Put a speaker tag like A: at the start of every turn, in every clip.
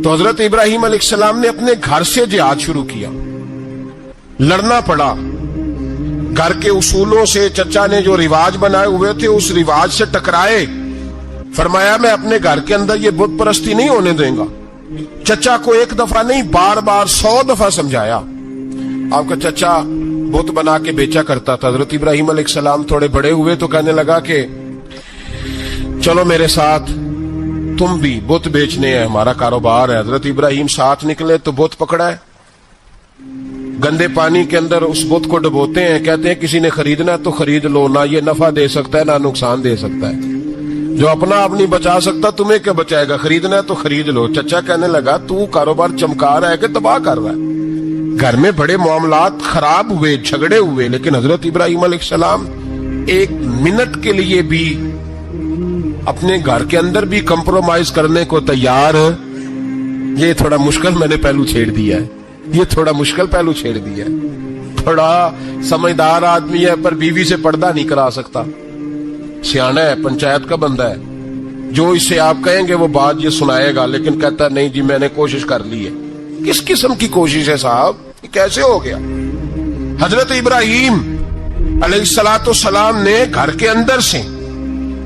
A: تو حضرت ابراہیم علیہ السلام نے اپنے گھر سے جہاد شروع کیا، لڑنا پڑا، گھر کے اصولوں سے چچا نے جو رواج بنائے ہوئے تھے اس رواج سے ٹکرائے، فرمایا میں اپنے گھر کے اندر یہ بت پرستی نہیں ہونے دیں گا۔ چچا کو ایک دفعہ نہیں بار بار 100 دفعہ سمجھایا۔ آپ کا چچا بت بنا کے بیچا کرتا تھا۔ حضرت ابراہیم علیہ السلام تھوڑے بڑے ہوئے تو کہنے لگا کہ چلو میرے ساتھ، تم بھی بت بیچنے ہیں، ہمارا کاروبار ہے۔ حضرت ابراہیم ساتھ نکلے تو بت پکڑا ہے، گندے پانی کے اندر اس بت کو ڈبوتے ہیں، کہتے ہیں کسی نے خریدنا ہے تو خرید لو، نہ یہ نفع دے سکتا ہے نہ نقصان دے سکتا ہے، جو اپنا آپ نہیں بچا سکتا تمہیں کیا بچائے گا، خریدنا ہے تو خرید لو۔ چچا کہنے لگا تو کاروبار چمکا رہا ہے کہ تباہ کر رہا ہے۔ گھر میں بڑے معاملات خراب ہوئے، جھگڑے ہوئے، لیکن حضرت ابراہیم علیہ السلام ایک منٹ کے لیے بھی اپنے گھر کے اندر بھی کمپرومائز کرنے کو تیار۔ یہ تھوڑا مشکل میں نے پہلو چھیڑ دیا ہے، یہ تھوڑا مشکل پہلو چھیڑ دیا ہے، بڑا سمجھدار آدمی ہے پر بیوی سے پردہ نہیں کرا سکتا، سیانا ہے، پنچایت کا بندہ ہے، جو اس سے آپ کہیں گے وہ بات یہ سنائے گا، لیکن کہتا ہے نہیں جی میں نے کوشش کر لی ہے۔ کس قسم کی کوشش ہے صاحب، یہ کیسے ہو گیا؟ حضرت ابراہیم علیہ السلام نے گھر کے اندر سے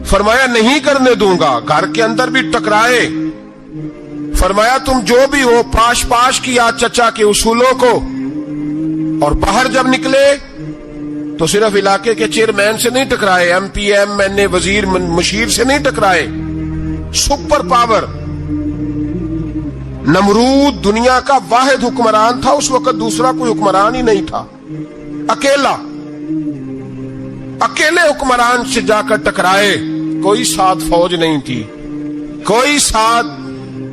A: فرمایا نہیں کرنے دوں گا، گھر کے اندر بھی ٹکرائے، فرمایا تم جو بھی ہو پاش پاش کیا چچا کے اصولوں کو، اور باہر جب نکلے تو صرف علاقے کے چیئرمین سے نہیں ٹکرائے، ایم پی ایم این اے وزیر مشیر سے نہیں ٹکرائے، سپر پاور نمرود دنیا کا واحد حکمران تھا اس وقت، دوسرا کوئی حکمران ہی نہیں تھا، اکیلے حکمران سے جا کر ٹکرائے، کوئی ساتھ فوج نہیں تھی، کوئی ساتھ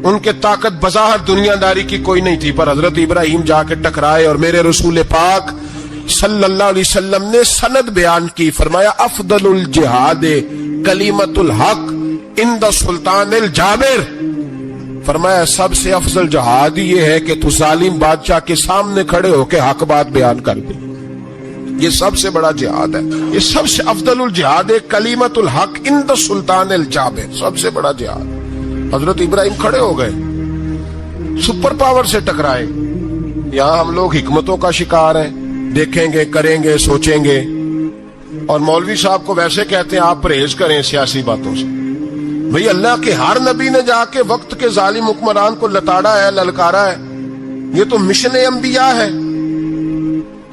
A: ان کے طاقت بظاہر دنیا داری کی کوئی نہیں تھی، پر حضرت ابراہیم جا کے ٹکرائے، اور میرے رسول پاک صلی اللہ علیہ وسلم نے سند بیان کی، فرمایا افضل الجہاد کلمۃ الحق عند سلطان الجابر، فرمایا سب سے افضل جہاد یہ ہے کہ تو ظالم بادشاہ کے سامنے کھڑے ہو کے حق بات بیان کر دے، یہ سب سے بڑا جہاد ہے، یہ سب سے افضل الجہاد کلمۃ الحق عند سلطان الجابر، سب سے بڑا جہاد۔ حضرت ابراہیم کھڑے ہو گئے، سپر پاور سے ٹکرائے۔ یہاں ہم لوگ حکمتوں کا شکار ہیں، دیکھیں گے، کریں گے، سوچیں گے، اور مولوی صاحب کو ویسے کہتے ہیں آپ پرہیز کریں سیاسی باتوں سے۔ بھئی اللہ کے ہر نبی نے جا کے وقت کے ظالم حکمران کو لتاڑا ہے، للکارا ہے، یہ تو مشن انبیاء ہے۔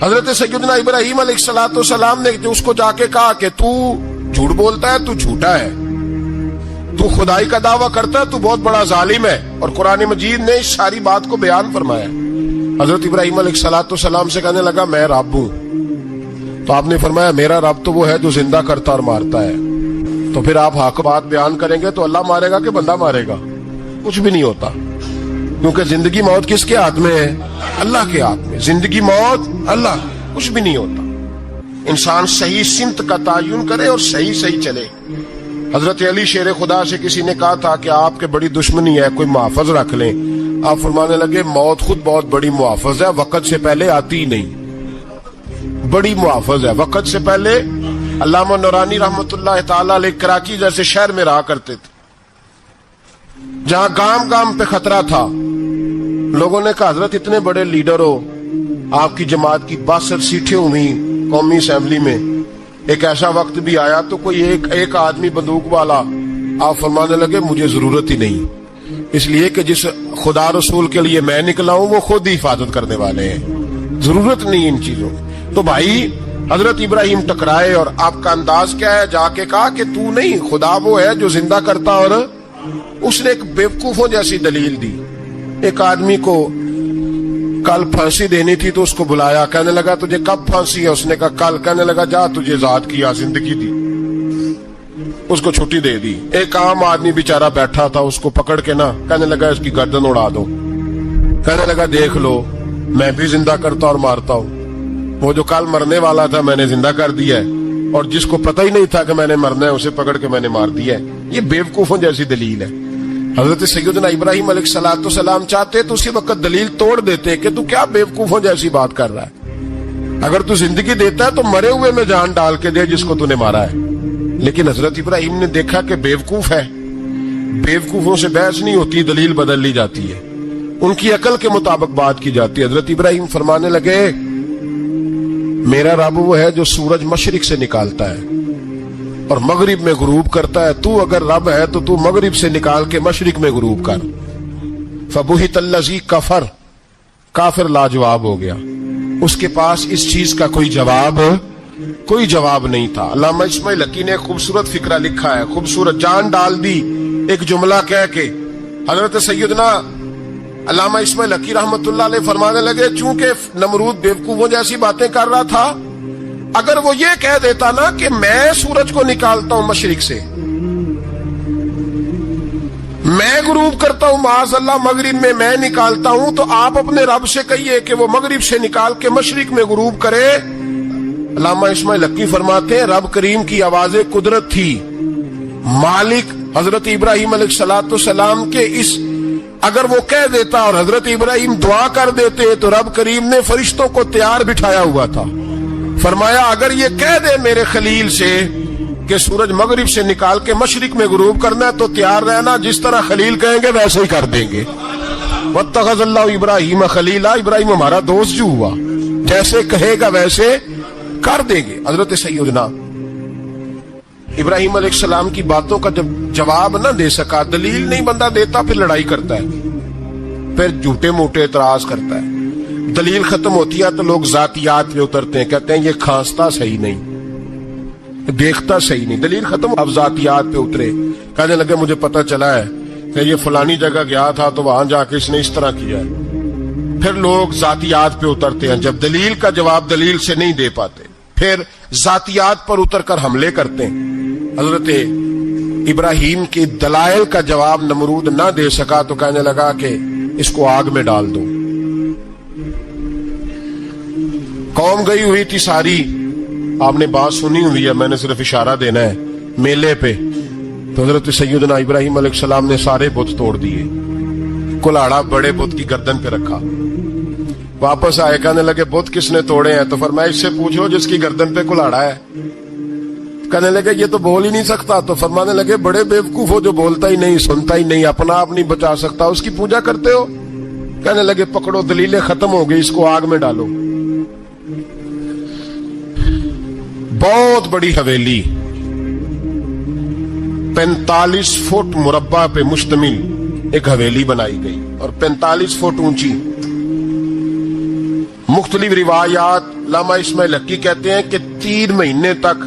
A: حضرت سیدنا ابراہیم علیہ السلام نے جو اس کو جا کے کہا کہ تو جھوٹ بولتا ہے، تو جھوٹا ہے، تو خدائی کا دعویٰ کرتا ہے، تو بہت بڑا ظالم ہے، اور قرآن مجید نے اس ساری بات کو بیان فرمایا۔ حضرت ابراہیم علیہ السلام سے کہنے لگا میں رب ہوں، تو آپ نے فرمایا میرا رب تو وہ ہے جو زندہ کرتا اور مارتا ہے، تو پھر آپ حق بات بیان کریں گے تو اللہ مارے گا کہ بندہ مارے گا؟ کچھ بھی نہیں ہوتا، کیونکہ زندگی موت کس کے ہاتھ میں ہے؟ اللہ کے ہاتھ میں، زندگی موت اللہ، کچھ بھی نہیں ہوتا۔ انسان صحیح سمت کا تعین کرے اور صحیح چلے۔ حضرت علی شیر خدا سے کسی نے کہا تھا کہ آپ کے بڑی دشمنی ہے، کوئی محافظ رکھ لیں، آپ فرمانے لگے موت خود بہت بڑی محافظ ہے، وقت سے پہلے آتی ہی نہیں، بڑی محافظ ہے، وقت سے پہلے۔ علامہ نورانی رحمت اللہ تعالی علیہ کراچی جیسے شہر میں رہا کرتے تھے، جہاں گام گام پہ خطرہ تھا، لوگوں نے کہا حضرت اتنے بڑے لیڈر ہو، آپ کی جماعت کی 62 سیٹیں ہوئی قومی اسمبلی میں، ایک ایسا وقت بھی آیا تو کوئی ایک آدمی بندوق والا، آپ فرمانے لگے مجھے ضرورت ہی نہیں، اس لیے کہ جس خدا رسول کے لیے میں نکلا ہوں وہ خود ہی حفاظت کرنے والے ہیں، ضرورت نہیں ان چیزوں۔ تو بھائی حضرت ابراہیم ٹکرائے، اور آپ کا انداز کیا ہے؟ جا کے کہا کہ تو نہیں، خدا وہ ہے جو زندہ کرتا، اور اس نے ایک بیوقوفوں جیسی دلیل دی۔ ایک آدمی کو کل پھانسی دینی تھی تو اس کو بلایا، کہنے لگا تجھے کب پھانسی ہے؟ اس نے کہا کل، کہنے لگا جا تجھے ذات کیا زندگی دی، اس کو چھٹی دے دی۔ ایک عام آدمی بیچارہ بیٹھا تھا، اس کو پکڑ کے نا کہنے لگا اس کی گردن اڑا دو، کہنے لگا دیکھ لو میں بھی زندہ کرتا اور مارتا ہوں، وہ جو کل مرنے والا تھا میں نے زندہ کر دیا ہے، اور جس کو پتہ ہی نہیں تھا کہ میں نے مرنا ہے اسے پکڑ کے میں نے مار دیا ہے۔ یہ بیوقوفوں جیسی دلیل ہے۔ حضرت سیدنا ابراہیم علیہ السلام چاہتے تو اسی وقت دلیل توڑ دیتے کہ تو کیا بیوقوفوں جیسی بات کر رہا ہے، اگر تو زندگی دیتا ہے تو مرے ہوئے میں جان ڈال کے دے جس کو تو نے مارا ہے۔ لیکن حضرت ابراہیم نے دیکھا کہ بیوقوف ہے، بیوقوفوں سے بحث نہیں ہوتی، دلیل بدل لی جاتی ہے۔ ان کی عقل کے مطابق بات کی جاتی ہے. حضرت ابراہیم فرمانے لگے میرا رب وہ ہے جو سورج مشرق سے نکالتا ہے اور مغرب میں غروب کرتا ہے. تو اگر رب ہے تو تو مغرب سے نکال کے مشرق میں غروب کر. فبہت الذی کفر، کافر لاجواب ہو گیا. اس کے پاس اس چیز کا کوئی جواب نہیں تھا. علامہ اسماعیل حقی نے خوبصورت فقرہ لکھا ہے، خوبصورت جان ڈال دی ایک جملہ کہہ کے. حضرت سیدنا علامہ اسماعیل حقی رحمت اللہ علیہ فرمانے لگے چونکہ نمرود بیوقوفوں جیسی باتیں کر رہا تھا، اگر وہ یہ کہہ دیتا نا کہ میں سورج کو نکالتا ہوں مشرق سے، میں غروب کرتا ہوں معاذ اللہ مغرب میں میں نکالتا ہوں، تو آپ اپنے رب سے کہیے کہ وہ مغرب سے نکال کے مشرق میں غروب کرے. علامہ اسماعیل حقی فرماتے ہیں رب کریم کی آواز قدرت تھی. مالک حضرت ابراہیم علیہ السلام کے اس اگر وہ کہہ دیتا اور حضرت ابراہیم دعا کر دیتے تو رب کریم نے فرشتوں کو تیار بٹھایا ہوا تھا. فرمایا اگر یہ کہہ دے میرے خلیل سے کہ سورج مغرب سے نکال کے مشرق میں غروب کرنا ہے تو تیار رہنا، جس طرح خلیل کہیں گے ویسے ہی کر دیں گے. واتخذ اللہ ابراہیم خلیلا، ابراہیم ہمارا دوست جو ہوا، جیسے کہے گا ویسے کر دیں گے. حضرت سیدنا ابراہیم علیہ السلام کی باتوں کا جب جواب نہ دے سکا، دلیل نہیں بندہ دیتا، پھر لڑائی کرتا ہے، پھر جھوٹے موٹے اعتراض کرتا ہے. دلیل ختم ہوتی ہے تو لوگ ذاتیات پہ اترتے ہیں، کہتے ہیں یہ کھانستا صحیح نہیں، دیکھتا صحیح نہیں. دلیل ختم، اب ذاتیات پہ اترے، کہنے لگے مجھے پتا چلا ہے کہ یہ فلانی جگہ گیا تھا تو وہاں جا کے اس نے اس طرح کیا ہے. پھر لوگ ذاتیات پہ اترتے ہیں، جب دلیل کا جواب دلیل سے نہیں دے پاتے پھر ذاتیات پر اتر کر حملے کرتے ہیں. حضرت ابراہیم کی دلائل کا جواب نمرود نہ دے سکا تو کہنے لگا کہ اس کو آگ میں ڈال دو. قوم گئی ہوئی تھی ساری، آپ نے بات سنی ہوئی ہے، میں نے صرف اشارہ دینا ہے، میلے پہ. تو حضرت سیدنا ابراہیم علیہ السلام نے سارے بت توڑ دیے، کلاڑا بڑے بت کی گردن پہ رکھا. واپس آئے، کہنے لگے بت کس نے توڑے ہیں؟ تو فرمایا اس سے پوچھو جس کی گردن پہ کلاڑا ہے. کہنے لگے یہ تو بول ہی نہیں سکتا. تو فرمانے لگے بڑے بیوقوف ہو، جو بولتا ہی نہیں، سنتا ہی نہیں، اپنا آپ نہیں بچا سکتا، اس کی پوجا کرتے ہو. کہنے لگے پکڑو، دلیلیں ختم ہو گئی، اس کو آگ میں ڈالو. بہت بڑی حویلی 45 فٹ مربع پہ مشتمل ایک حویلی بنائی گئی اور 45 فٹ اونچی. مختلف روایات، علامہ اسماعیل حقی کہتے ہیں کہ 3 مہینے تک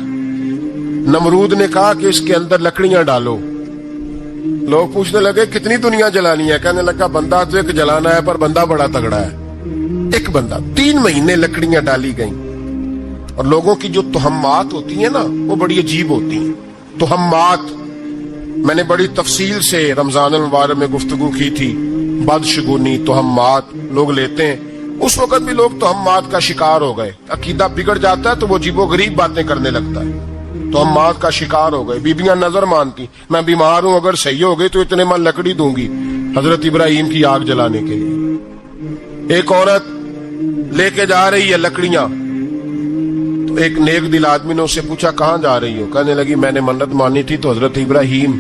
A: نمرود نے کہا کہ اس کے اندر لکڑیاں ڈالو. لوگ پوچھنے لگے کتنی دنیا جلانی ہے؟ کہنے لگا بندہ تو ایک جلانا ہے، پر بندہ بڑا تگڑا ہے، ایک بندہ. 3 مہینے لکڑیاں ڈالی گئیں. اور لوگوں کی جو تہمات ہوتی ہیں نا وہ بڑی عجیب ہوتی ہیں. تہمات میں نے بڑی تفصیل سے رمضان المبارک میں گفتگو کی تھی. بدشگونی، تہمات لوگ لیتے ہیں. اس وقت بھی لوگ تہمات کا شکار ہو گئے. عقیدہ بگڑ جاتا ہے تو وہ عجیب و غریب باتیں کرنے لگتا ہے. تہمات کا شکار ہو گئے. بیبیاں نظر مانتی، میں بیمار ہوں، اگر صحیح ہو گئی تو اتنے من لکڑی دوں گی حضرت ابراہیم کی آگ جلانے کے لیے. ایک عورت لے کے جا رہی ہے لکڑیاں، تو ایک نیک دل آدمی نے اس سے پوچھا کہاں جا رہی ہو؟ کہنے لگی میں نے منت مانی تھی تو حضرت ابراہیم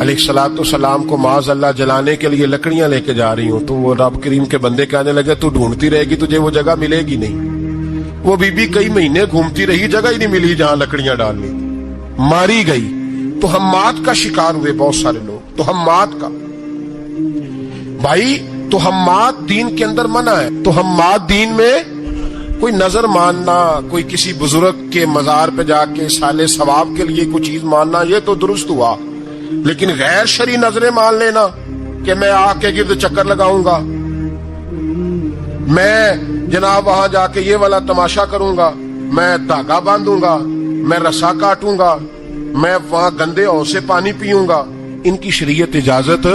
A: علیہ السلام کو معاذ اللہ جلانے کے لیے لکڑیاں لے کے جا رہی ہوں. تو وہ رب کریم کے بندے کہنے لگے تو ڈھونڈتی رہے گی، تجھے وہ جگہ ملے گی نہیں. وہ بی بی کئی مہینے گھومتی رہی، جگہ ہی نہیں ملی جہاں لکڑیاں ڈالنی، ماری گئی. تہمات کا شکار ہوئے بہت سارے لوگ. تہمات کا بھائی، تہمات دین کے اندر منع ہے. تہمات دین میں کوئی نظر ماننا، کوئی کسی بزرگ کے مزار پہ جا کے سالے ثواب کے لیے کوئی چیز ماننا، یہ تو درست ہوا. لیکن غیر شرعی نظریں مان لینا کہ میں آگ کے گرد چکر لگاؤں گا، میں جناب وہاں جا کے یہ والا تماشا کروں گا، میں دھاگا باندھوں گا، میں رسا کاٹوں گا، میں وہاں گندے ہو سے پانی پیوں گا، ان کی شریعت اجازت؟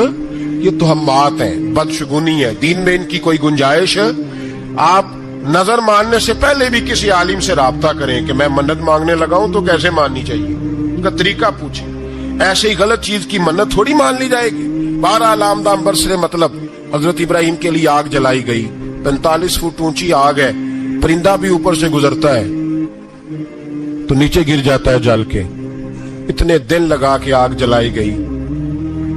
A: یہ تہمات ہیں، بدشگونی ہے. دین میں ان کی کوئی گنجائش؟ آپ نظر ماننے سے پہلے بھی کسی عالم سے رابطہ کریں کہ میں منت مانگنے لگا ہوں تو کیسے ماننی چاہیے، ان کا طریقہ پوچھیں. ایسے ہی غلط چیز کی منت تھوڑی مان لی جائے گی. 12 آمدام برسرے مطلب حضرت ابراہیم کے لیے آگ جلائی گئی. 45 فٹ اونچی آگ ہے، پرندہ بھی اوپر سے گزرتا ہے تو نیچے گر جاتا ہے جل کے. اتنے دن لگا کے آگ جلائی گئی.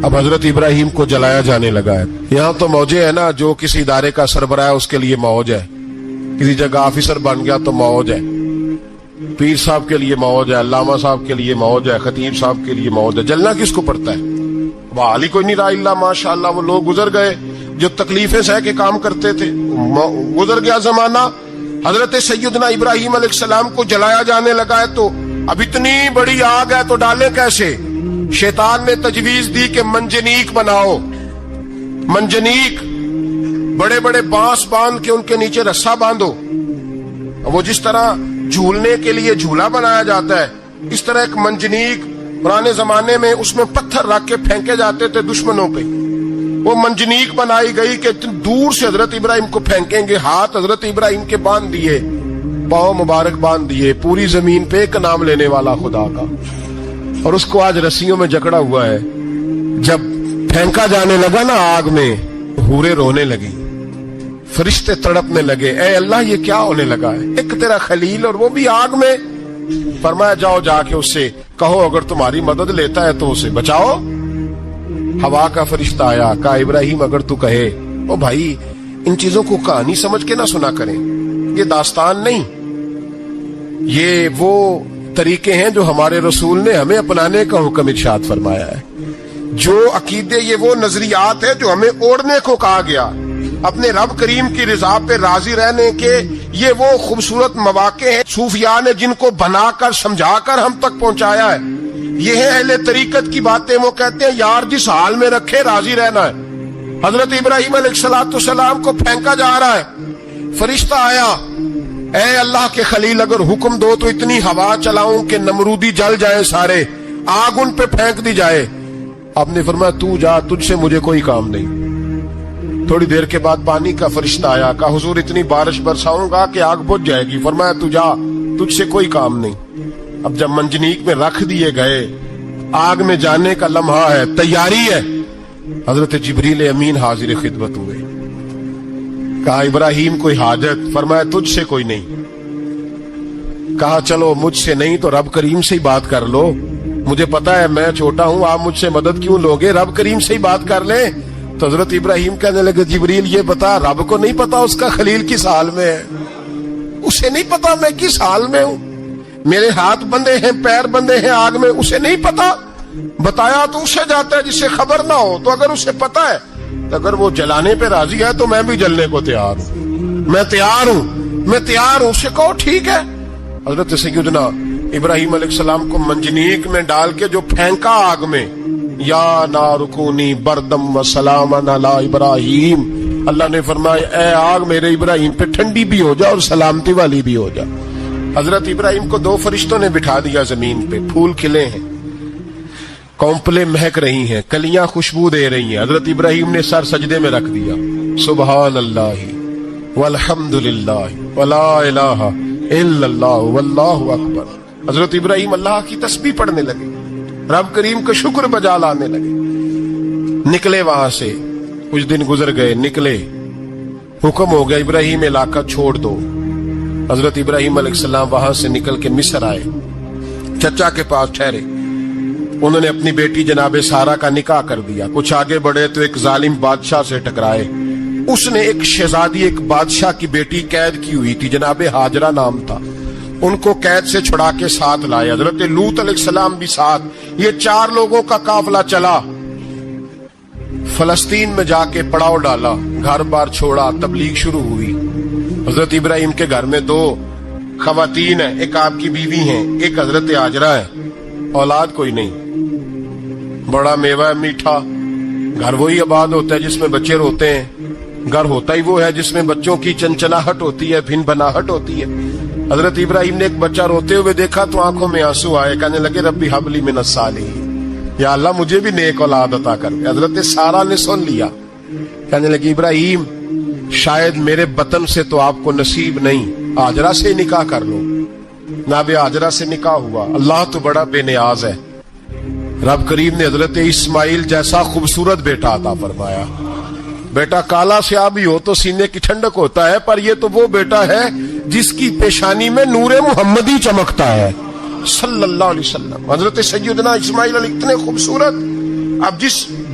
A: اب حضرت ابراہیم کو جلایا جانے لگا ہے. یہاں تو موجیں ہے نا, جو کسی ادارے کا سربراہ ہے اس کے لیے موج ہے, کسی جگہ آفیسر بن گیا تو موج ہے, پیر صاحب کے لیے موج ہے, علامہ صاحب کے لیے موج ہے, خطیب صاحب کے لیے موج ہے. جلنا کس کو پڑتا ہے؟ بحال ہی کوئی نہیں رہا الا ماشاءاللہ. وہ لوگ گزر گئے جو تکلیفیں سہ کے کام کرتے تھے, گزر گیا زمانہ. حضرت سیدنا ابراہیم علیہ السلام کو جلایا جانے لگا ہے تو اب اتنی بڑی آگ ہے تو ڈالیں کیسے؟ شیطان نے تجویز دی کہ منجنیق بناؤ. منجنیق, بڑے بڑے بانس باندھ کے ان کے نیچے رسا باندھو. وہ جس طرح جھولنے کے لیے جھولا بنایا جاتا ہے, اس طرح ایک منجنیق پرانے زمانے میں اس میں پتھر رکھ کے پھینکے جاتے تھے دشمنوں پہ. وہ منجنیق بنائی گئی کہ دور سے حضرت ابراہیم کو پھینکیں گے. ہاتھ حضرت ابراہیم کے باندھ دیے, پاؤں مبارک باندھ دیے, پوری زمین پہ ایک نام لینے والا خدا کا. اور اس کو آج رسیوں میں جکڑا ہوا ہے. جب پھینکا جانے لگا نا آگ میں, حوریں رونے لگی, فرشتے تڑپنے لگے, اے اللہ یہ کیا ہونے لگا ہے؟ ایک تیرا خلیل اور وہ بھی آگ میں. فرمایا جاؤ جا کے اس سے کہو اگر تمہاری مدد لیتا ہے تو اسے بچاؤ. ہوا کا فرشتہ آیا, کہا ابراہیم اگر تو کہے. او بھائی ان چیزوں کو کہانی سمجھ کے نہ سنا کریں, یہ داستان نہیں, یہ وہ طریقے ہیں جو ہمارے رسول نے ہمیں اپنانے کا حکم ارشاد فرمایا ہے. جو عقیدے, یہ وہ نظریات ہے جو ہمیں اوڑھنے کو کہا گیا. اپنے رب کریم کی رضا پہ راضی رہنے کے یہ وہ خوبصورت مواقع ہیں صوفیاء نے جن کو بنا کر سمجھا کر ہم تک پہنچایا ہے. یہ ہے اہل طریقت کی باتیں. وہ کہتے ہیں یار جس حال میں رکھے راضی رہنا ہے. حضرت ابراہیم علیہ السلام کو پھینکا جا رہا ہے, فرشتہ آیا, اے اللہ کے خلیل اگر حکم دو تو اتنی ہوا چلاؤں کہ نمرودی جل جائیں سارے, آگ ان پہ پھینک دی جائے. آپ نے فرمایا تو جا, تجھ سے مجھے کوئی کام نہیں. تھوڑی دیر کے بعد پانی کا فرشتہ آیا, کہا حضور اتنی بارش برساؤں گا کہ آگ بجھ جائے گی. فرمایا تو جا, تجھ سے کوئی کام نہیں. اب جب منجنیق میں رکھ دیے گئے, آگ میں جانے کا لمحہ ہے, تیاری ہے, حضرت جبریل امین حاضر خدمت ہوئے. کہا ابراہیم کوئی حاجت؟ فرمایا تجھ سے کوئی نہیں. کہا چلو مجھ سے نہیں تو رب کریم سے ہی بات کر لو, مجھے پتا ہے میں چھوٹا ہوں, آپ مجھ سے مدد کیوں لوگے, رب کریم سے ہی بات کر لیں. تو حضرت ابراہیم کہنے لگے جبریل یہ بتا, رب کو نہیں پتا اس کا خلیل کس حال میں ہے؟ اسے نہیں پتا میں کس حال میں ہوں؟ میرے ہاتھ بندے ہیں, پیر بندے ہیں آگ میں, اسے نہیں پتا. بتایا تو اسے جاتا ہے جس سے خبر نہ ہو. تو اگر اسے پتا ہے, اگر وہ جلانے پہ راضی ہے تو میں بھی جلنے کو تیار ہوں, میں تیار ہوں, میں تیار ہوں. اسے کہو ٹھیک ہے. حضرت سیدنا ابراہیم علیہ السلام کو منجنیق میں ڈال کے جو پھینکا آگ میں, یا نار کونی بردم و سلاما علی ابراہیم, اللہ نے فرمایا اے آگ میرے ابراہیم پہ ٹھنڈی بھی ہو جا اور سلامتی والی بھی ہو جا. حضرت ابراہیم کو دو فرشتوں نے بٹھا دیا زمین پہ. پھول کھلے ہیں, کونپلیں مہک رہی ہیں, کلیاں خوشبو دے رہی ہیں. حضرت ابراہیم نے سر سجدے میں رکھ دیا, سبحان اللہ والحمد للہ ولا الہ الا اللہ واللہ اکبر. حضرت ابراہیم اللہ کی تسبیح پڑھنے لگے, رب کریم کا شکر بجا لانے لگے. نکلے وہاں سے, کچھ دن گزر گئے, نکلے, حکم ہو گیا ابراہیم علاقہ چھوڑ دو. حضرت ابراہیم علیہ السلام وہاں سے نکل کے مصر آئے, چچا کے پاس ٹھہرے. انہوں نے اپنی بیٹی جناب سارہ کا نکاح کر دیا. کچھ آگے بڑھے تو ایک ظالم بادشاہ سے ٹکرائے. اس نے ایک شہزادی, ایک بادشاہ کی بیٹی قید کی ہوئی تھی, جناب ہاجرہ نام تھا. ان کو قید سے چھڑا کے ساتھ لائے. حضرت لوط علیہ السلام بھی ساتھ. یہ 4 لوگوں کا قافلہ چلا, فلسطین میں جا کے پڑاؤ ڈالا, گھر بار چھوڑا, تبلیغ شروع ہوئی. حضرت ابراہیم کے گھر میں 2 خواتین ہیں, ایک آپ کی بیوی ہیں, ایک حضرت ہاجرہ ہے. اولاد کوئی نہیں, بڑا میوہ ہے میٹھا. گھر وہی آباد ہوتا ہے جس میں بچے روتے ہیں, گھر ہوتا ہی وہ ہے جس میں بچوں کی چنچناہٹ ہوتی ہے, بھن بھناہٹ ہوتی ہے. حضرت ابراہیم نے ایک بچہ روتے ہوئے دیکھا تو آنکھوں میں آنسو آئے, کہنے لگے ربی حب لی من الصالحین, یا اللہ مجھے بھی نیک اولاد عطا کر. حضرت سارہ نے سن لیا, کہنے لگی ابراہیم شاید میرے بطن سے تو آپ کو نصیب نہیں, ہاجرہ سے نکاح کر لو. جناب ہاجرہ سے نکاح ہوا. اللہ تو بڑا بے نیاز ہے, رب کریم نے حضرت اسماعیل جیسا خوبصورت بیٹا عطا فرمایا. بیٹا کالا سیاہ بھی ہو تو سینے کی ٹھنڈک ہوتا ہے, پر یہ تو وہ بیٹا ہے جس کی پیشانی میں نور محمدی چمکتا ہے صلی اللہ علیہ وسلم. حضرت سیدنا اسماعیل علیہ اتنے خوبصورت. اب جس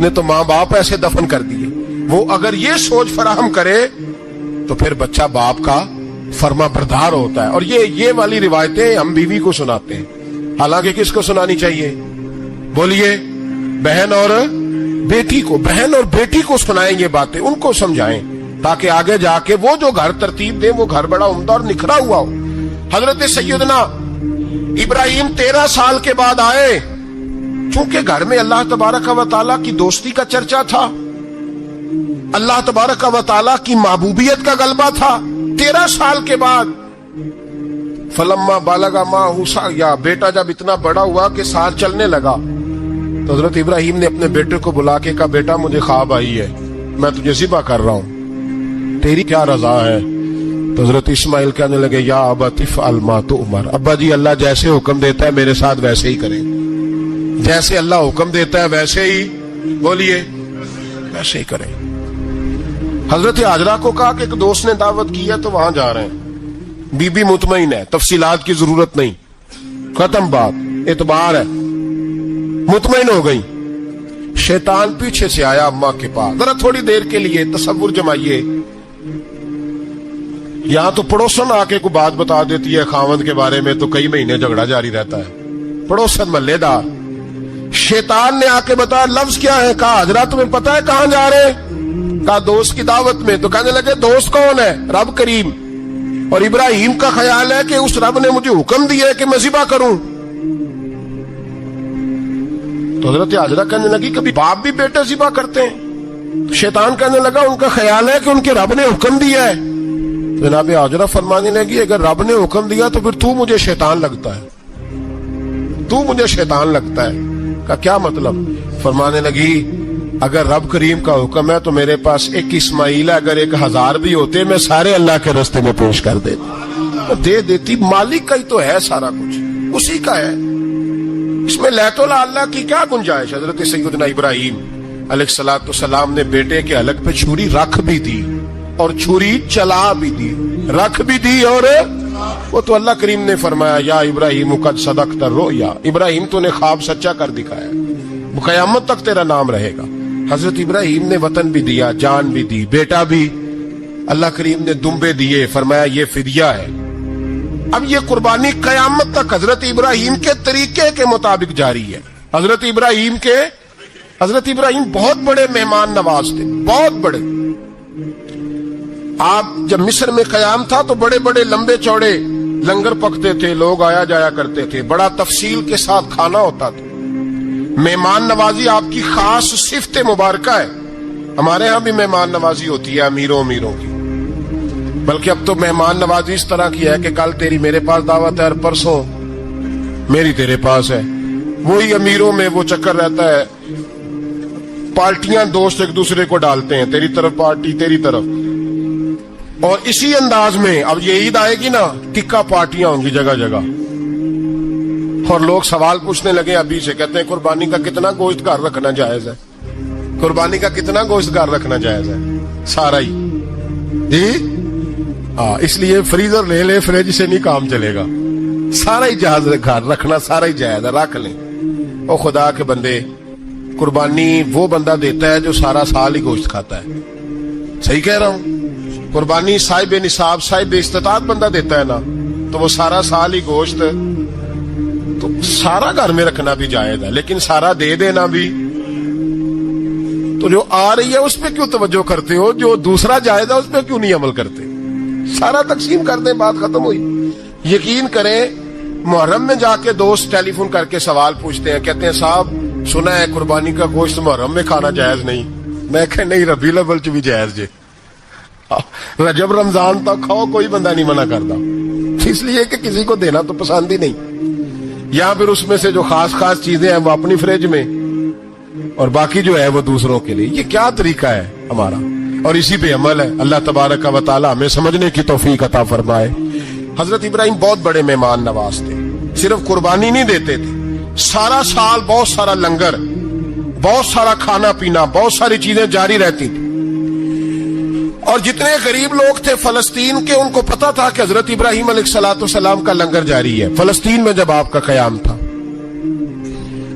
A: نے تو ماں باپ ایسے دفن کر دیے. وہ اگر یہ سوچ فراہم کرے تو پھر بچہ باپ کا فرما بردار ہوتا ہے. اور یہ والی روایتیں ہم بیوی کو سناتے ہیں, حالانکہ کس کو سنانی چاہیے؟ بولیے. بہن اور بیٹی کو. بہن اور بیٹی کو سنائیں یہ باتیں, ان کو سمجھائیں, تاکہ آگے جا کے وہ جو گھر ترتیب دے وہ گھر بڑا عمدہ اور نکھرا ہوا ہو. حضرت سیدنا ابراہیم 13 سال کے بعد آئے, چونکہ گھر میں اللہ تبارک و تعالیٰ کی دوستی کا چرچا تھا, اللہ تبارک و تعالیٰ کی محبوبیت کا غلبہ تھا. 13 سال کے بعد فلما بالغ معہ سعیا, بیٹا جب اتنا بڑا ہوا کہ ساتھ چلنے لگا, تو حضرت ابراہیم نے اپنے بیٹے کو بلا کے کہا, بیٹا مجھے خواب آئی ہے, میں تجھے ذبح کر رہا ہوں, تیری کیا رضا ہے؟ تو حضرت اسماعیل کہنے لگے, یا ابت افعل ما تؤمر, ابا جی اللہ جیسے حکم دیتا ہے میرے ساتھ ویسے ہی کریں, جیسے اللہ حکم دیتا ہے ویسے ہی, بولیے, ویسے ہی کریں. حضرت حاجرہ کو کہا کہ ایک دوست نے دعوت کی ہے تو وہاں جا رہے ہیں. بی بی مطمئن ہے, تفصیلات کی ضرورت نہیں, ختم بات, اعتبار ہے, مطمئن ہو گئی. شیطان پیچھے سے آیا اماں کے پاس. ذرا تھوڑی دیر کے لیے تصور جمائیے, یہاں تو پڑوسن آ کے کوئی بات بتا دیتی ہے خاوند کے بارے میں تو کئی مہینے جھگڑا جاری رہتا ہے, پڑوسن محلے دار. شیطان نے آ کے بتایا لفظ کیا ہے؟ کہا حضرت تمہیں پتا ہے کہاں جا رہے؟ کہا دوست کی دعوت میں. تو کہنے لگے دوست کون ہے؟ رب کریم. اور ابراہیم کا خیال ہے کہ اس رب نے مجھے حکم دیا ہے کہ میں ذبح کروں. تو حضرت حاجرہ کہنے لگی کبھی باپ بھی بیٹے ذبح کرتے ہیں؟ شیطان کہنے لگا ان کا خیال ہے کہ ان کے رب نے حکم دیا ہے. جناب حاجرہ فرمانے لگی اگر رب نے حکم دیا تو پھر تو مجھے شیطان لگتا ہے, تو مجھے شیطان لگتا ہے. کا کیا مطلب؟ فرمانے لگی اگر رب کریم کا حکم ہے تو میرے پاس ایک اسماعیل ہے, اگر 1000 بھی ہوتے میں سارے اللہ کے راستے میں پیش کر دے دیتی. مالک کا ہی تو ہے سارا کچھ, اسی کا ہے, اس میں لیت اللہ کی کیا گنجائش. حضرت سیدنا ابراہیم علیہ السلام نے بیٹے کے حلق پہ چھری رکھ بھی دی اور چھری چلا بھی دی, رکھ بھی دی, اور وہ تو اللہ کریم نے فرمایا یا ابراہیم قد صدقت الرؤیا, ابراہیم تو نے خواب سچا کر دکھایا, قیامت تک تیرا نام رہے گا. حضرت ابراہیم نے وطن بھی دیا, جان بھی دی, بیٹا بھی, اللہ کریم نے دمبے دیے, فرمایا یہ فدیہ ہے. اب یہ قربانی قیامت تک حضرت ابراہیم کے طریقے کے مطابق جاری ہے. حضرت ابراہیم بہت بڑے مہمان نواز تھے, بہت بڑے. آپ جب مصر میں قیام تھا تو بڑے بڑے لمبے چوڑے لنگر پکتے تھے, لوگ آیا جایا کرتے تھے, بڑا تفصیل کے ساتھ کھانا ہوتا تھا. مہمان نوازی آپ کی خاص صفت مبارکہ ہے. ہمارے ہاں بھی مہمان نوازی ہوتی ہے امیروں کی, بلکہ اب تو مہمان نوازی اس طرح کی ہے کہ کل تیری میرے پاس دعوت ہے اور پرسوں میری تیرے پاس ہے. وہی امیروں میں وہ چکر رہتا ہے, پارٹیاں دوست ایک دوسرے کو ڈالتے ہیں, تیری طرف پارٹی تیری طرف. اور اسی انداز میں اب یہ عید آئے گی نا, ٹکا پارٹیاں ہوں گی جگہ جگہ, اور لوگ سوال پوچھنے لگے ابھی سے, کہتے ہیں قربانی کا کتنا گوشت گھر رکھنا جائز ہے, قربانی کا کتنا گوشت گھر رکھنا جائز ہے؟ سارا ہی جی, اس لیے فریزر لے لے, فریج سے نہیں کام چلے گا, سارا ہی جہاز گھر رکھنا سارا ہی جائز ہے, رکھ لیں. او خدا کے بندے, قربانی وہ بندہ دیتا ہے جو سارا سال ہی گوشت کھاتا ہے. صحیح کہہ رہا ہوں؟ قربانی صاحب نصاب صاحب استطاعت بندہ دیتا ہے نا, تو وہ سارا سال ہی گوشت, تو سارا گھر میں رکھنا بھی جائز ہے, لیکن سارا دے دینا بھی. تو جو آ رہی ہے اس پہ کیوں توجہ کرتے ہو, جو دوسرا جائز ہے اس پہ کیوں نہیں عمل کرتے؟ سارا تقسیم کر دیں, بات ختم ہوئی. یقین کریں محرم میں جا کے دوست ٹیلی فون کر کے سوال پوچھتے ہیں, کہتے ہیں صاحب سنا ہے قربانی کا گوشت محرم میں کھانا جائز نہیں. میں کہ نہیں, ربیع الاول چ بھی جائز جے, رجب رمضان تک کھاؤ, کوئی بندہ نہیں منع کرتا, اس لیے کہ کسی کو دینا تو پسند ہی نہیں. یا پھر اس میں سے جو خاص چیزیں ہیں وہ اپنی فریج میں, اور باقی جو ہے وہ دوسروں کے لیے. یہ کیا طریقہ ہے ہمارا, اور اسی پہ عمل ہے. اللہ تبارک و تعالی ہمیں سمجھنے کی توفیق عطا فرمائے. حضرت ابراہیم بہت بڑے مہمان نواز تھے, صرف قربانی نہیں دیتے تھے, سارا سال بہت سارا لنگر, بہت سارا کھانا پینا, بہت ساری چیزیں جاری رہتی تھی. اور جتنے غریب لوگ تھے فلسطین کے, ان کو پتا تھا کہ حضرت ابراہیم علیہ السلام کا لنگر جاری ہے. فلسطین میں جب آپ کا قیام تھا,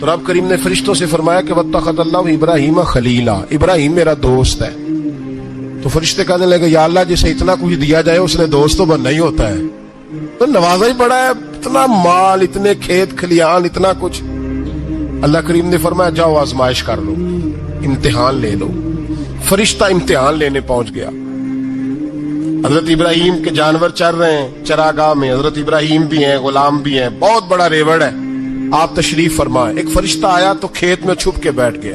A: تو رب کریم نے فرشتوں سے فرمایا کہ واتخذ اللہ ابراہیم خلیلا، ابراہیم میرا دوست ہے۔ تو فرشتے کہنے لگے یا اللہ جسے اتنا کچھ دیا جائے اس نے دوست تو بننا ہی ہوتا ہے، تو نوازا ہی پڑا ہے، اتنا مال، اتنے کھیت کھلیان، اتنا کچھ۔ اللہ کریم نے فرمایا جاؤ آزمائش کر لو، امتحان لے لو۔ فرشتہ امتحان لینے پہنچ گیا۔ حضرت ابراہیم کے جانور چر رہے ہیں چراگاہ میں، حضرت ابراہیم بھی ہیں، غلام بھی ہیں، بہت بڑا ریوڑ ہے۔ آپ تشریف فرمائے، ایک فرشتہ آیا تو کھیت میں چھپ کے بیٹھ گیا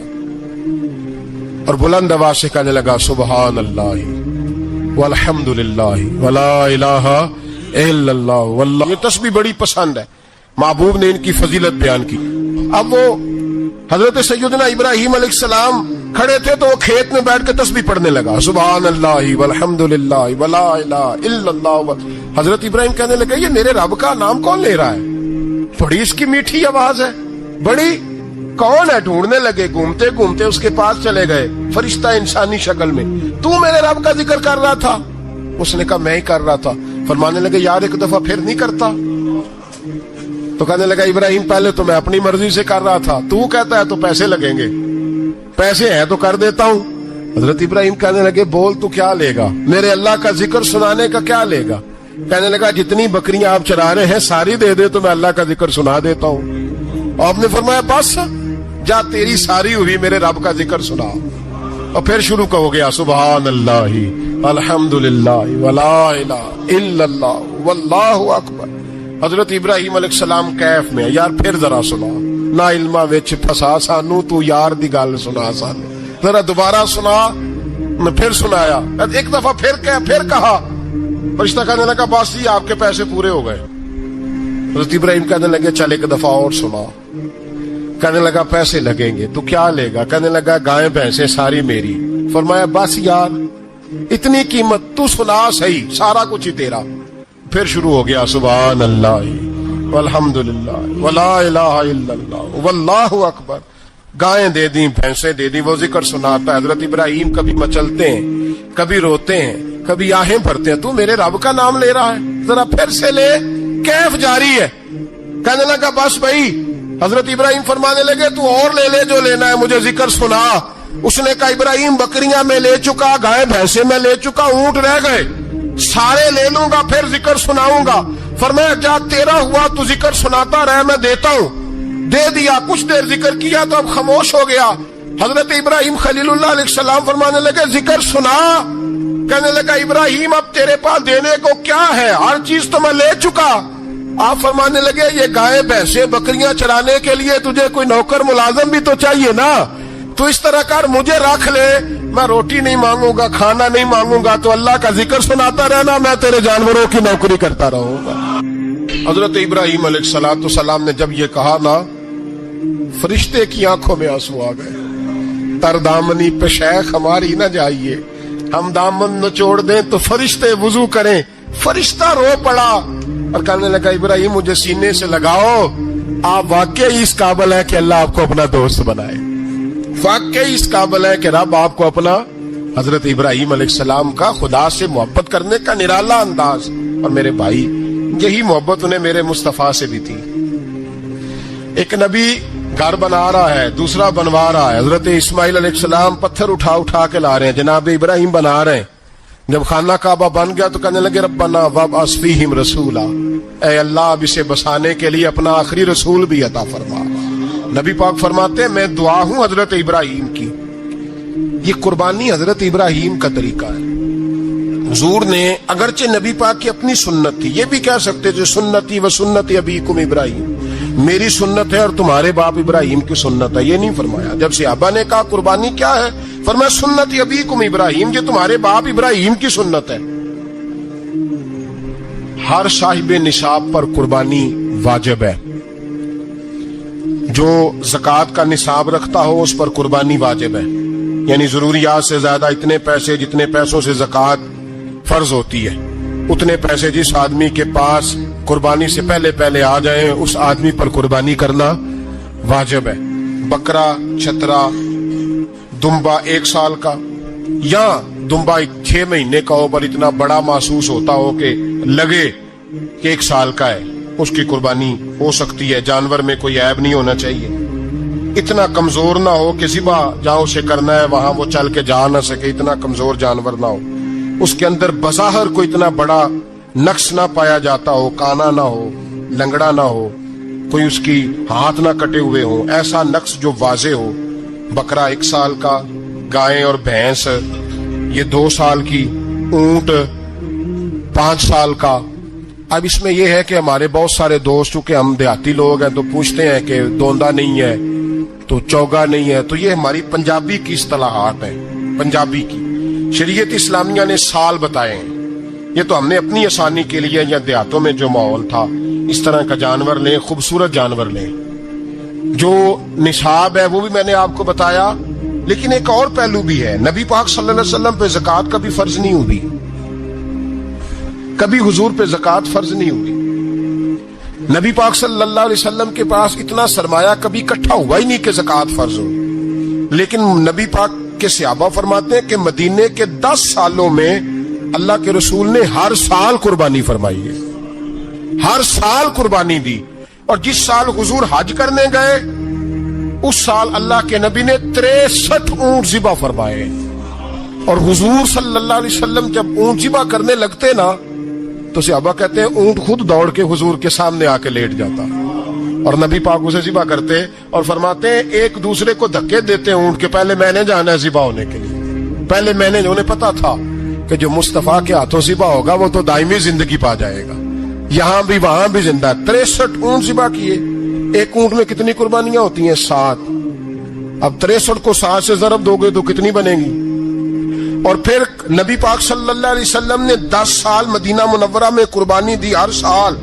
A: اور بلند آواز سے کہنے لگا سبحان اللہ والحمد للہ ولا الہ الا اللہ واللہ۔ یہ تسبیح بڑی پسند ہے، محبوب نے ان کی فضیلت بیان کی۔ اب وہ حضرت سیدنا ابراہیم علیہ السلام کھڑے تھے تو وہ کھیت میں بیٹھ کے تسبیح پڑھنے لگا سبحان اللہ والحمد للہ ولا الہ الا اللہ۔ حضرت ابراہیم کہنے لگے یہ میرے رب کا نام کون لے رہا ہے؟ بڑی اس کی میٹھی آواز ہے، بڑی، کون ہے؟ ڈھونڈنے لگے، گھومتے گھومتے اس کے پاس چلے گئے، فرشتہ انسانی شکل میں۔ تو میرے رب کا ذکر کر رہا تھا؟ اس نے کہا میں ہی کر رہا تھا۔ فرمانے لگے یار ایک دفعہ پھر نہیں کرتا؟ تو کہنے لگا ابراہیم پہلے تو میں اپنی مرضی سے کر رہا تھا، تو کہتا ہے تو پیسے لگیں گے، پیسے ہیں تو کر دیتا ہوں۔ حضرت ابراہیم کہنے لگے بول تو کیا لے گا؟ میرے اللہ کا ذکر سنانے کا کیا لے گا؟ کہنے لگا جتنی بکریاں آپ چرا رہے ہیں ساری دے دے تو میں اللہ کا ذکر سنا دیتا ہوں۔ آپ نے فرمایا بس جا تیری ساری ہوئی، میرے رب کا ذکر سنا۔ اور پھر شروع ہو گیا سبحان اللہ الحمد للہ ولا الہ الا اللہ واللہ اکبر۔ حضرت ابراہیم علیہ السلام کیف میں، یار پھر ذرا سنا، نا علما وچ پھسا سانو، تو یار دی گل سنا سانو، ذرا دوبارہ سنا۔ میں پھر سنایا، ایک دفعہ پھر کہا۔ فرشتہ کہنے لگا بس جی آپ کے پیسے پورے ہو گئے۔ حضرت ابراہیم کہنے لگے چل ایک دفعہ اور سنا۔ کہنے لگا پیسے لگیں گے، تو کیا لے گا؟ کہنے لگا گائیں بھینسیں ساری میری۔ فرمایا بس یار اتنی قیمت، تو سنا صحیح، سارا کچھ ہی تیرا۔ پھر شروع ہو گیا سبحان اللہ والحمد للہ ولا الہ الا اللہ واللہ اکبر۔ گائیں دے دیں، بھینسیں دے دیں، وہ ذکر سناتا ہے۔ حضرت ابراہیم کبھی مچلتے ہیں، کبھی روتے ہیں، کبھی آہیں بھرتے ہیں، تو میرے رب کا نام لے رہا ہے، ذرا پھر سے لے۔ کیف جاری ہے۔ کہنے لگا بس بھائی۔ حضرت ابراہیم فرمانے لگے تو اور لے لے جو لینا ہے، مجھے ذکر سنا۔ اس نے کہا ابراہیم بکریاں میں لے چکا، گائے بھینسیں میں لے چکا، اونٹ رہ گئے، سارے لے لوں گا پھر ذکر سناؤں گا۔ فرمایا جا تیرا ہوا تو ذکر سناتا رہ، میں دیتا ہوں۔ دے دیا، کچھ دیر ذکر کیا تو اب خاموش ہو گیا۔ حضرت ابراہیم خلیل اللہ علیہ السلام فرمانے لگے ذکر سنا۔ کہنے لگا ابراہیم اب تیرے پاس دینے کو کیا ہے؟ ہر چیز تو میں لے چکا۔ آپ فرمانے لگے یہ گائے بھینسیں بکریاں چرانے کے لیے تجھے کوئی نوکر ملازم بھی تو چاہیے نا، تو اس طرح کر مجھے رکھ لے، میں روٹی نہیں مانگوں گا، کھانا نہیں مانگوں گا، تو اللہ کا ذکر سناتا رہنا، میں تیرے جانوروں کی نوکری کرتا رہوں گا۔ حضرت ابراہیم علیہ السلام نے جب یہ کہا نا، فرشتے کی آنکھوں میں آنسو آ گئے۔ تر دامنی پہ شیخ ہماری نہ جائیے، ہم دامن نچوڑ دیں تو فرشتے وضو کریں۔ فرشتہ رو پڑا اور کہنے لگا ابراہیم مجھے سینے سے لگاؤ، آپ واقعی اس قابل ہے کہ اللہ آپ کو اپنا دوست بنائے، واقعی اس قابل ہے کہ رب آپ کو اپنا۔ حضرت ابراہیم علیہ السلام کا خدا سے محبت کرنے کا نرالا انداز، اور میرے بھائی یہی محبت انہیں میرے مصطفیٰ سے بھی تھی۔ ایک نبی گھر بنا رہا ہے، دوسرا بنوا رہا ہے۔ حضرت اسماعیل علیہ السلام پتھر اٹھا کے لا رہے ہیں، جناب ابراہیم بنا رہے ہیں۔ جب خانہ کعبہ بن گیا تو کہنے لگے ربنا وابعث فیہم رسولا، اے اللہ اب اسے بسانے کے لیے اپنا آخری رسول بھی عطا فرما۔ نبی پاک فرماتے ہیں میں دعا ہوں حضرت ابراہیم کی۔ یہ قربانی حضرت ابراہیم کا طریقہ ہے۔ حضور نے اگرچہ نبی پاک کی اپنی سنت تھی، یہ بھی کہہ سکتے تھے سنتی و سنت ابیکم ابراہیم، میری سنت ہے اور تمہارے باپ ابراہیم کی سنت ہے، یہ نہیں فرمایا۔ جب صحابہ نے کہا قربانی کیا ہے، فرمایا سنت ابیکم ابراہیم، یہ تمہارے باپ ابراہیم کی سنت ہے۔ ہر صاحب نصاب پر قربانی واجب ہے، جو زکوٰۃ کا نصاب رکھتا ہو اس پر قربانی واجب ہے، یعنی ضروریات سے زیادہ اتنے پیسے، جتنے پیسوں سے زکوٰۃ فرض ہوتی ہے اتنے پیسے جس آدمی کے پاس قربانی سے پہلے آ جائیں اس آدمی پر قربانی کرنا واجب ہے۔ بکرا، چھترا، دمبا 1 سال کا یا دمبا 6 مہینے کا ہو پر اتنا بڑا محسوس ہوتا ہو کہ لگے کہ 1 سال کا ہے، اس کی قربانی ہو سکتی ہے، جانور میں کوئی عیب نہیں ہونا چاہیے۔ اتنا کمزور نہ ہو کہ ذبح جہاں اسے کرنا ہے وہاں وہ چل کے جا نہ سکے، اتنا کمزور جانور نہ ہو، اس کے اندر بظاہر کوئی اتنا بڑا نقص نہ پایا جاتا ہو، کانا نہ ہو، لنگڑا نہ ہو، کوئی اس کی ہاتھ نہ کٹے ہوئے ہوں، ایسا نقص جو واضح ہو۔ بکرا 1 سال کا، گائے اور بھینس یہ 2 سال کی، اونٹ 5 سال کا۔ اب اس میں یہ ہے کہ ہمارے بہت سارے دوست، چونکہ ہم دیہاتی لوگ ہیں تو پوچھتے ہیں کہ دوندا نہیں ہے تو چوگا نہیں ہے، تو یہ ہماری پنجابی کی اصطلاحات ہیں، پنجابی کی۔ شریعت اسلامیہ نے سال بتائے ہیں، یہ تو ہم نے اپنی آسانی کے لیے، یا دیہاتوں میں جو ماحول تھا اس طرح کا جانور لیں، خوبصورت جانور لیں۔ جو نصاب ہے وہ بھی میں نے آپ کو بتایا، لیکن ایک اور پہلو بھی ہے۔ نبی پاک صلی اللہ علیہ وسلم پہ زکوٰۃ کبھی فرض نہیں ہوئی، کبھی حضور پہ زکوٰۃ فرض نہیں ہوئی۔ نبی پاک صلی اللہ علیہ وسلم کے پاس اتنا سرمایہ کبھی اکٹھا ہوا ہی نہیں کہ زکوٰۃ فرض ہو، لیکن نبی پاک کے صحابہ فرماتے ہیں کہ مدینے کے 10 سالوں میں اللہ کے رسول نے ہر سال قربانی فرمائی ہے، ہر سال قربانی دی۔ اور جس سال حضور حج کرنے گئے اس سال اللہ کے نبی نے 63 اونٹ ذبح فرمائے، اور حضور صلی اللہ علیہ وسلم جب اونٹ ذبح کرنے لگتے نا تو صحابہ کہتے ہیں اونٹ خود دوڑ کے حضور کے سامنے آ کے لیٹ جاتا، اور نبی پاک اسے ذبح کرتے اور فرماتے ہیں ایک دوسرے کو دھکے دیتے اونٹ کے، پہلے میں نے جانا ہے ذبح ہونے کے لیے، پہلے میں نے، انہیں پتا تھا کہ جو مصطفیٰ کے ہاتھوں ذبح ہوگا وہ تو دائمی زندگی پا جائے گا، یہاں بھی وہاں بھی زندہ۔ 63 اونٹ ذبح کیے۔ ایک اونٹ میں کتنی قربانیاں ہوتی ہیں؟ 7۔ اب 63 کو 7 سے ضرب دو گے تو کتنی بنے گی؟ اور پھر نبی پاک صلی اللہ علیہ وسلم نے 10 سال مدینہ منورہ میں قربانی دی، ہر سال۔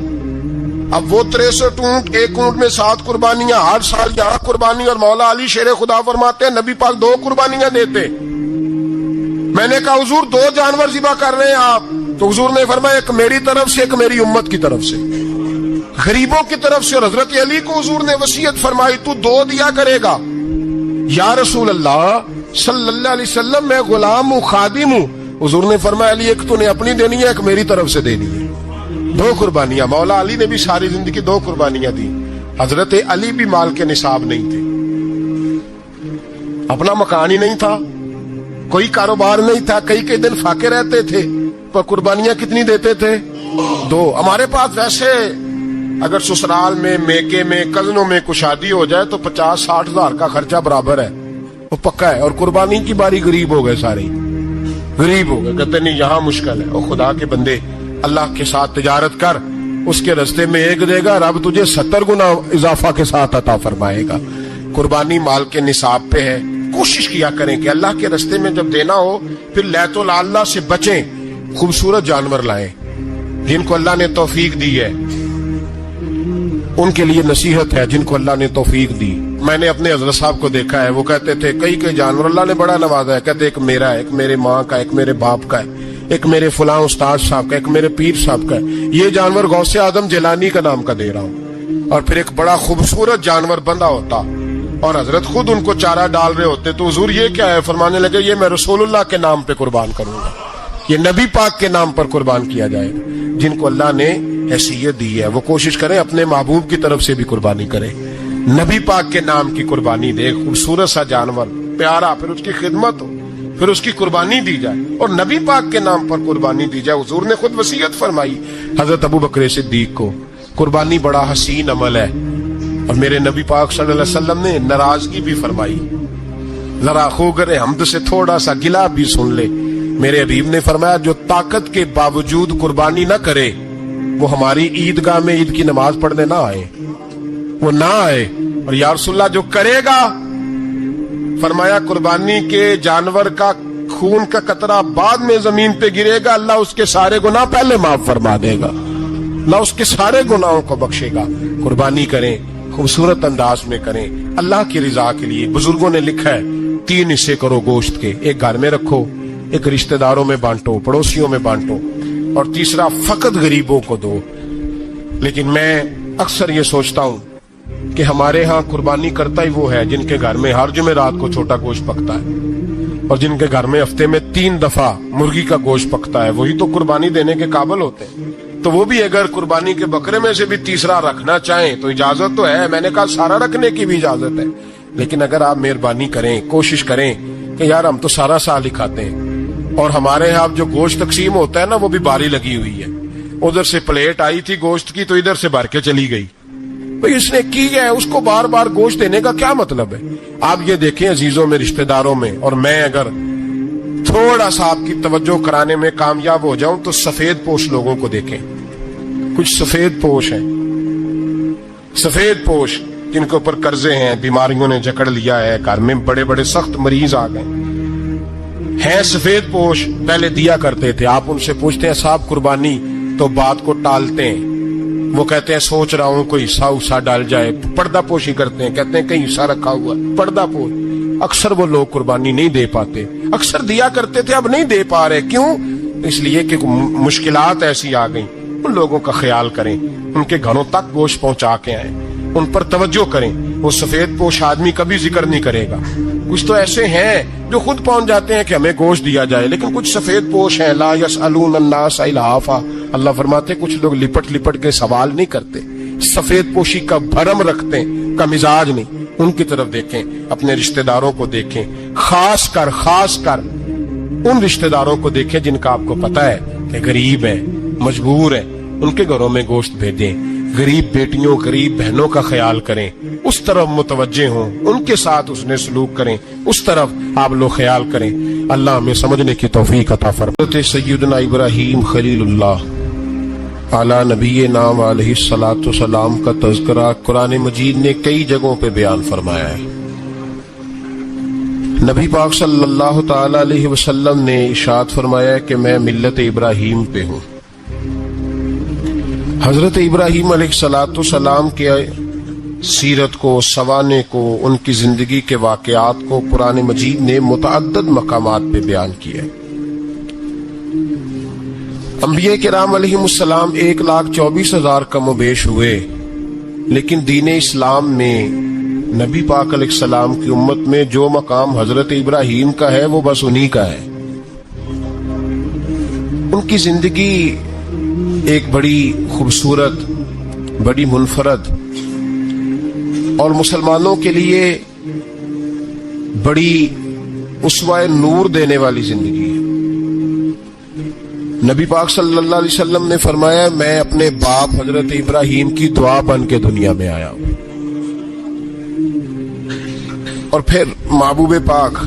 A: اب وہ 63 اونٹ، ایک اونٹ میں 7 قربانیاں، ہر سال یہاں قربانی، اور مولا علی شیر خدا فرماتے ہیں نبی پاک 2 قربانیاں دیتے۔ میں نے کہا حضور 2 جانور ذبح کر رہے ہیں آپ، تو حضور نے فرمایا ایک میری طرف سے، ایک میری امت کی طرف سے، غریبوں کی طرف سے۔ اور حضرت علی کو حضور نے وصیت فرمائی تو 2 دیا کرے گا۔ یا رسول اللہ صلی اللہ علیہ وسلم میں غلام ہوں، خادم ہوں۔ حضور نے فرمایا علی ایک تو نے اپنی دینی ہے، ایک میری طرف سے دینی ہے۔ 2 قربانیاں۔ مولا علی نے بھی ساری زندگی 2 قربانیاں دی۔ حضرت علی بھی مال کے نصاب نہیں تھے، اپنا مکان ہی نہیں تھا، کوئی کاروبار نہیں تھا، کئی دن فاقے رہتے تھے، پر قربانیاں کتنی دیتے تھے؟ 2۔ ہمارے پاس ویسے اگر سسرال میں، میکے میں، کزنوں میں کچھ شادی ہو جائے تو 50-60 ہزار کا خرچہ برابر ہے، وہ پکا ہے۔ اور قربانی کی باری غریب ہو گئے، سارے غریب ہو گئے، کہتے نہیں یہاں مشکل ہے۔ اور خدا کے بندے اللہ کے ساتھ تجارت کر، اس کے رستے میں 1 دے گا، رب تجھے 70 گنا اضافہ کے ساتھ عطا فرمائے گا۔ قربانی مال کے نصاب پہ ہے۔ کوشش کیا کریں کہ اللہ کے رستے میں جب دینا ہو پھر لیت اللہ سے بچیں، خوبصورت جانور لائیں جن کو اللہ نے توفیق دی ہے، ان کے لیے نصیحت ہے جن کو اللہ نے توفیق دی۔ میں نے اپنے حضرت صاحب کو دیکھا ہے، وہ کہتے تھے کئی جانور اللہ نے بڑا نوازا ہے، کہتے ایک میرا ہے، ایک میرے ماں کا، ایک میرے باپ کا ہے، ایک میرے فلاں استاد صاحب کا، ایک میرے پیر صاحب کا ہے۔ یہ جانور غوث اعظم جیلانی کا نام کا دے رہا ہوں۔ اور پھر ایک بڑا خوبصورت جانور بندہ ہوتا اور حضرت خود ان کو چارہ ڈال رہے ہوتے، تو حضور یہ کیا ہے؟ فرمانے لگے یہ میں رسول اللہ کے نام پہ قربان کروں گا، یہ نبی پاک کے نام پر قربان کیا جائے گا۔ جن کو اللہ نے حیثیت دی ہے وہ کوشش کریں اپنے محبوب کی طرف سے بھی قربانی کریں، نبی پاک کے نام کی قربانی دے، خوبصورت سا جانور پیارا، پھر اس کی خدمت ہو، پھر اس کی قربانی دی جائے اور نبی پاک کے نام پر قربانی دی جائے۔ حضور نے خود وصیت فرمائی حضرت ابو بکر صدیق کو، قربانی بڑا حسین عمل ہے، اور میرے نبی پاک صلی اللہ علیہ وسلم نے ناراضگی بھی فرمائی، ذرا خوگر حمد سے تھوڑا سا گلا بھی سن لے۔ میرے حبیب نے فرمایا جو طاقت کے باوجود قربانی نہ کرے وہ ہماری عیدگاہ میں عید کی نماز پڑھنے نہ آئے، وہ نہ آئے۔ اور یا رسول اللہ جو کرے گا، فرمایا قربانی کے جانور کا خون کا قطرہ بعد میں زمین پہ گرے گا، اللہ اس کے سارے گناہ پہلے معاف فرما دے گا، اللہ اس کے سارے گناہوں کو بخشے گا۔ قربانی کریں، خوبصورت انداز میں کریں، اللہ کی رضا کے لیے۔ بزرگوں نے لکھا ہے 3 حصے کرو گوشت کے، ایک گھر میں رکھو، ایک رشتہ داروں میں بانٹو، پڑوسیوں میں بانٹو، اور تیسرا فقط غریبوں کو دو۔ لیکن میں اکثر یہ سوچتا ہوں کہ ہمارے ہاں قربانی کرتا ہی وہ ہے جن کے گھر میں ہر جمعرات کو چھوٹا گوشت پکتا ہے، اور جن کے گھر میں ہفتے میں 3 دفعہ مرغی کا گوشت پکتا ہے، وہی تو قربانی دینے کے قابل ہوتے ہیں۔ تو وہ بھی اگر قربانی کے بکرے میں سے بھی تیسرا رکھنا چاہیں تو اجازت تو ہے، میں نے کہا سارا رکھنے کی بھی اجازت ہے، لیکن اگر آپ مہربانی کریں، کوشش کریں کہ یار ہم تو سارا سال ہی کھاتے ہیں، اور ہمارے یہاں جو گوشت تقسیم ہوتا ہے نا وہ بھی باری لگی ہوئی ہے، ادھر سے پلیٹ آئی تھی گوشت کی تو ادھر سے بھر کے چلی گئی، بھئی اس نے کی ہے، اس کو بار بار گوشت دینے کا کیا مطلب ہے؟ آپ یہ دیکھیں عزیزوں میں، رشتہ داروں میں، اور میں اگر تھوڑا سا آپ کی توجہ کرانے میں کامیاب ہو جاؤں تو سفید پوش لوگوں کو دیکھیں، کچھ سفید پوش ہیں، سفید پوش جن کے اوپر قرضے ہیں، بیماریوں نے جکڑ لیا ہے، گھر میں بڑے بڑے سخت مریض آ گئے ہیں، سفید پوش پہلے دیا کرتے تھے، آپ ان سے پوچھتے ہیں صاحب قربانی، تو بات کو ٹالتے ہیں، وہ کہتے ہیں سوچ رہا ہوں کوئی حصہ اسا ڈال جائے، پردہ پوشی کرتے ہیں، کہتے ہیں کہیں حصہ رکھا ہوا، پردہ پوش، اکثر وہ لوگ قربانی نہیں دے پاتے، اکثر دیا کرتے تھے اب نہیں دے پا رہے، کیوں؟ اس لیے کہ مشکلات ایسی آ گئیں، ان لوگوں کا خیال کریں، ان کے گھروں تک گوشت پہنچا کے آئیں، ان پر توجہ کریں، وہ سفید پوش آدمی کبھی ذکر نہیں کرے گا، کچھ تو ایسے ہیں جو خود پہنچ جاتے ہیں کہ ہمیں گوشت دیا جائے، لیکن کچھ سفید پوش ہیں، لا یسألون الناس الحافا، اللہ فرماتے کچھ لوگ لپٹ لپٹ کے سوال نہیں کرتے، سفید پوشی کا بھرم رکھتے ہیں، کا مزاج نہیں، ان کی طرف دیکھیں، اپنے رشتہ داروں کو دیکھیں، خاص کر ان رشتہ داروں کو دیکھیں جن کا آپ کو پتا ہے کہ غریب ہے، مجبور ہے، ان کے گھروں میں گوشت بھیجیں، غریب بیٹیوں، غریب بہنوں کا خیال کریں، اس طرف متوجہ ہوں، ان کے ساتھ اس نے سلوک کریں، اس طرف آپ لوگ خیال کریں، اللہ ہمیں سمجھنے کی توفیق عطا فرمائے۔ سیدنا ابراہیم خلیل اللہ اعلیٰ نبی نام علیہ الصلاۃ والسلام کا تذکرہ قرآن مجید نے کئی جگہوں پہ بیان فرمایا ہے۔ نبی پاک صلی اللہ تعالی علیہ وسلم نے ارشاد فرمایا کہ میں ملت ابراہیم پہ ہوں۔ حضرت ابراہیم علیہ الصلاۃ والسلام کے سیرت کو، سوانے کو، ان کی زندگی کے واقعات کو قرآن مجید نے متعدد مقامات پہ بیان کیا ہے۔ انبیاء کرام علیہ السلام 1,24,000 کم و بیش ہوئے، لیکن دین اسلام میں نبی پاک علیہ السلام کی امت میں جو مقام حضرت ابراہیم کا ہے وہ بس انہی کا ہے۔ ان کی زندگی ایک بڑی خوبصورت، بڑی منفرد اور مسلمانوں کے لیے بڑی اسوہ نور دینے والی زندگی ہے۔ نبی پاک صلی اللہ علیہ وسلم نے فرمایا میں اپنے باپ حضرت ابراہیم کی دعا بن کے دنیا میں آیا ہوں۔ اور پھر محبوب پاک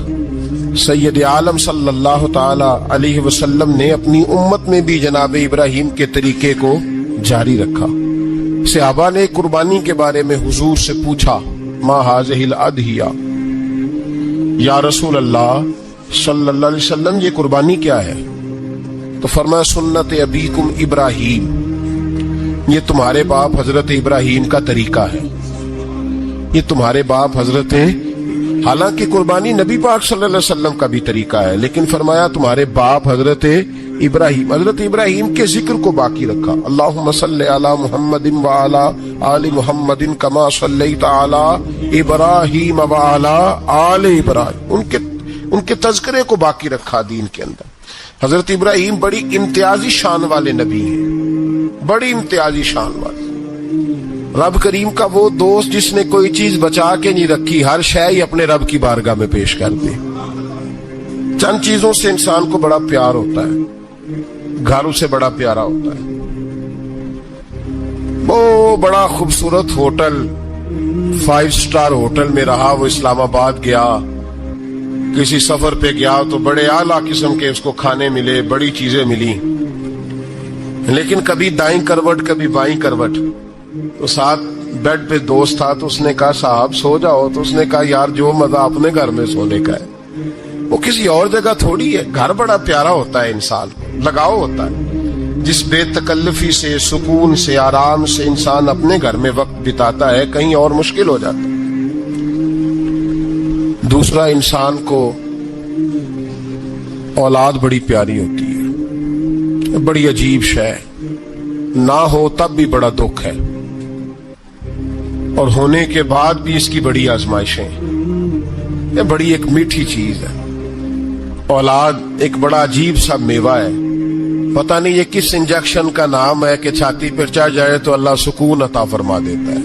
A: سید عالم صلی اللہ تعالی علیہ وسلم نے اپنی امت میں بھی جناب ابراہیم کے طریقے کو جاری رکھا۔ صحابہ نے قربانی کے بارے میں حضور سے پوچھا ما ہذہ الاضحیہ، یا رسول اللہ صلی اللہ علیہ وسلم یہ قربانی کیا ہے؟ تو فرمایا سنت ابیکم ابراہیم، یہ تمہارے باپ حضرت ابراہیم کا طریقہ ہے، یہ تمہارے باپ حضرت، حالانکہ قربانی نبی پاک صلی اللہ علیہ وسلم کا بھی طریقہ ہے، لیکن فرمایا تمہارے باپ حضرت ابراہیم کے ذکر کو باقی رکھا۔ اللہم صلی علی محمد وعلی آل محمد کما صلیت علی ابراہیم وعلی آل ابراہیم، ان کے تذکرے کو باقی رکھا دین کے اندر۔ حضرت ابراہیم بڑی امتیازی شان والے نبی ہیں، بڑی امتیازی شان والے، رب کریم کا وہ دوست جس نے کوئی چیز بچا کے نہیں رکھی، ہر شے ہی اپنے رب کی بارگاہ میں پیش کر دی۔ چند چیزوں سے انسان کو بڑا پیار ہوتا ہے، گھر اسے بڑا پیارا ہوتا ہے، وہ بڑا خوبصورت ہوٹل، 5 سٹار ہوٹل میں رہا، وہ اسلام آباد گیا، کسی سفر پہ گیا تو بڑے اعلیٰ قسم کے اس کو کھانے ملے، بڑی چیزیں ملی، لیکن کبھی دائیں کروٹ کبھی بائیں کروٹ، تو ساتھ بیڈ پہ دوست تھا تو اس نے کہا صاحب سو جاؤ، تو اس نے کہا یار جو مزہ اپنے گھر میں سونے کا ہے وہ کسی اور جگہ تھوڑی ہے۔ گھر بڑا پیارا ہوتا ہے، انسان لگاؤ ہوتا ہے، جس بے تکلفی سے، سکون سے، آرام سے انسان اپنے گھر میں وقت بتاتا ہے کہیں اور مشکل ہو جاتا ہے۔ دوسرا، انسان کو اولاد بڑی پیاری ہوتی ہے، بڑی عجیب شے، نہ ہو تب بھی بڑا دکھ ہے، اور ہونے کے بعد بھی اس کی بڑی آزمائشیں، یہ بڑی ایک میٹھی چیز ہے۔ اولاد ایک بڑا عجیب سا میوہ ہے، پتہ نہیں یہ کس انجیکشن کا نام ہے کہ چھاتی پر چڑھ جائے تو اللہ سکون عطا فرما دیتا ہے،